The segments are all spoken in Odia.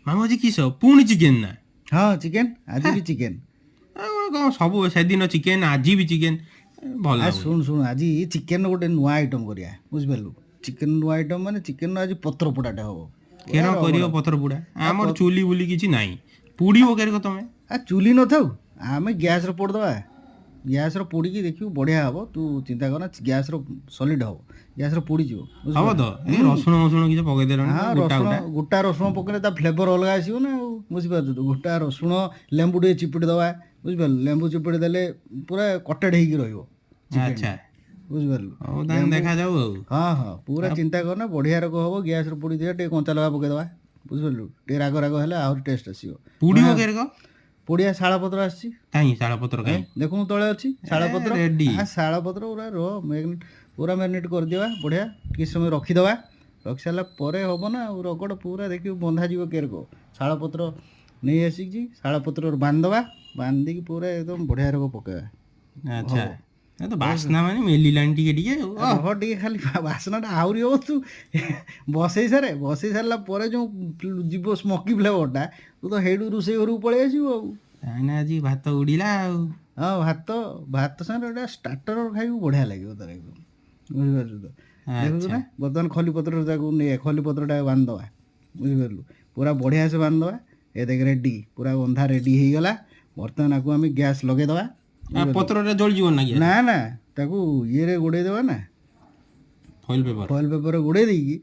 ମାମୁଁ ଆଜି କିସ ପୁଣି ଚିକେନ ନା? ହଁ ଚିକେନ, ଆଜି ବି ଚିକେନ। କ'ଣ ସବୁ ସେଦିନ ଚିକେନ ଆଜି ବି ଚିକେନ ଭଲ ଲାଗୁନି। ଶୁଣ ଆଜି ଚିକେନ ଗୋଟେ ନୂଆ ଆଇଟମ କରିବା ବୁଝିପାରିଲୁ। ଚିକେନ ନୂଆ ଆଇଟମ ମାନେ ଚିକେନ ଆଜି ପତ୍ର ପୋଡାଟା ହବ। କେନ କରିବ ପତ୍ର ପୋଡା? ଆମର ଚୁଲି ବୁଲି କିଛି ନାହିଁ, ପୁଡିବ କେରକ ତମେ? ଚୁଲି ନଥାଉ ଆମେ ଗ୍ୟାସରେ ପୋଡ଼ିଦେବା। ଗ୍ୟାସରେ ପୋଡ଼ିକି ଦେଖିବୁ ବଢ଼ିଆ ହେବ। ତୁ ଚିନ୍ତା କରନା, ଗ୍ୟାସର ସଲିଡ୍ ହେବ, ଗ୍ୟାସରେ ପୋଡ଼ିଯିବ। ହବ ତ? ଏଇ ରସୁଣ କିଛି ପକେଇଦେଲଣି? ହଁ ଗୋଟା ରସୁଣ ପକେଇଲେ ତା ଫ୍ଲେଭର ଅଲଗା ଆସିବ ନା ଆଉ, ବୁଝିପାରୁଛୁ ତ। ଗୋଟା ରସୁଣ, ଲେମ୍ବୁ ଟିକେ ଚିପୁଡ଼ି ଦେବା, ବୁଝିପାରିଲୁ। ଲେମ୍ବୁ ଚିପୁଡ଼ି ଦେଲେ ପୁରା କଟେଡ଼ ହେଇକି ରହିବ ଚିକେନ, ବୁଝିପାରିଲୁ। ଦେଖାଯାଉ ଆଉ। ହଁ ପୁରା ଚିନ୍ତା କରନା, ବଢ଼ିଆ ରକ ହେବ। ଗ୍ୟାସରେ ପୋଡ଼ିଦେବା, ଟିକେ କଞ୍ଚା ଲଙ୍କା ପକେଇଦେବା, ବୁଝିପାରିଲୁ। ଟିକେ ରାଗ ହେଲେ ଆହୁରି ଟେଷ୍ଟ ଆସିବ। ପୁଡ଼ିବ କେରକ? ପୋଡ଼ିଆ ଶାଳ ପତ୍ର ଆସିଛି। କାହିଁ ଶାଳ ପତ୍ର କାହିଁ? ଦେଖୁନୁ ତଳେ ଅଛି ଶାଳ ପତ୍ର। ଶାଳ ପତ୍ର ପୁରା ପୁରା ମ୍ୟାରିନେଟ୍ କରିଦେବା ବଢ଼ିଆ। କିଛି ସମୟ ରଖିଦେବା। ରଖି ସାରିଲା ପରେ ହେବ ନା ଆଉ ରଗଡ଼ ପୁରା ଦେଖିବୁ ବନ୍ଧାଯିବ କେରକ। ଶାଳ ପତ୍ର ନେଇ ଆସିକି ଶାଳ ପତ୍ରରେ ବାନ୍ଧିଦେବା, ବାନ୍ଧିକି ପୁରା ଏକଦମ ବଢ଼ିଆ ରକ ପକେଇବା। ଆଚ୍ଛା, ତ ବାସ୍ନା ମାନେ ମେଲିଲାଣି ଟିକେ ଟିକେ ଖାଲି ବାସ୍ନାଟା ଆହୁରି ହେବ। ତୁ ବସେଇ ସାରିଲା ପରେ ଯେଉଁ ଯିବ ସ୍ମୋକି ଫ୍ଲେଭରଟା, ତୁ ତ ହେଇଠୁ ରୋଷେଇ ଘରକୁ ପଳେଇ ଆସିବୁ ଆଉ। କାହିଁକିନା ଆଜି ଭାତ ଉଡ଼ିଲା ଆଉ। ହଁ ଭାତ ସାଙ୍ଗରେ ଗୋଟେ ଷ୍ଟାର୍ଟର ଖାଇବୁ, ବଢ଼ିଆ ଲାଗିବ ତାର ଏକଦମ, ବୁଝିପାରୁଛୁ ତ। ଦେଖୁଛୁ ନା, ବର୍ତ୍ତମାନ ଖଲିପତ୍ର ତାକୁ ଖଲିପତ୍ରଟା ବାନ୍ଧିଦେବା, ବୁଝିପାରିଲୁ। ପୁରା ବଢ଼ିଆ ସେ ବାନ୍ଧିଦେବା। ଏ ଦେଖ ରେଡ଼ି, ପୁରା ବନ୍ଧା ରେଡ଼ି ହେଇଗଲା। ବର୍ତ୍ତମାନ ଆକୁ ଆମେ ଗ୍ୟାସ୍ ଲଗେଇଦେବା। ପତ୍ରଟା ଜଳିଯିବ ନା ତାକୁ ଇଏରେ ଗୋଡ଼େଇ ଦେବା ନା, ଫଏଲ୍ ପେପରରେ ଗୋଡ଼େଇ ଦେଇକି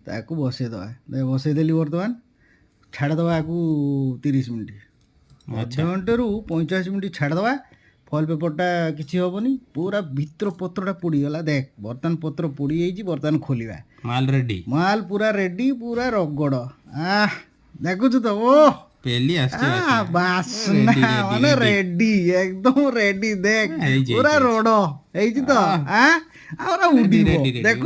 ତାକୁ ବସେଇଦେବା। ବସେଇଦେଲି, ବର୍ତ୍ତମାନ ଛାଡ଼ିଦେବା ଆକୁ 30 ମିନିଟ୍, ଅଧଘଣ୍ଟେରୁ 45 ମିନିଟ୍ ଛାଡ଼ିଦେବା। ଫଏଲ୍ ପେପରଟା କିଛି ହେବନି, ପୁରା ଭିତର ପତ୍ରଟା ପୋଡ଼ିଗଲା। ଦେଖ ବର୍ତ୍ତମାନ ପତ୍ର ପୋଡ଼ି ଯାଇଛି। ବର୍ତ୍ତମାନ ଖୋଲିବା। ମାଲ ପୁରା ରେଡ଼ି, ପୁରା ରଗଡ଼। ଦେଖୁଛୁ ତ, ବାସ୍ନା ମାନେ ରେଡ଼ି, ଏକଦମ ରେଡ଼ି। ଦେଖ ପୁରା ରଡ଼ ହେଇଛି ତ, ଆଉ ଉଡ଼ିବ। ଦେଖ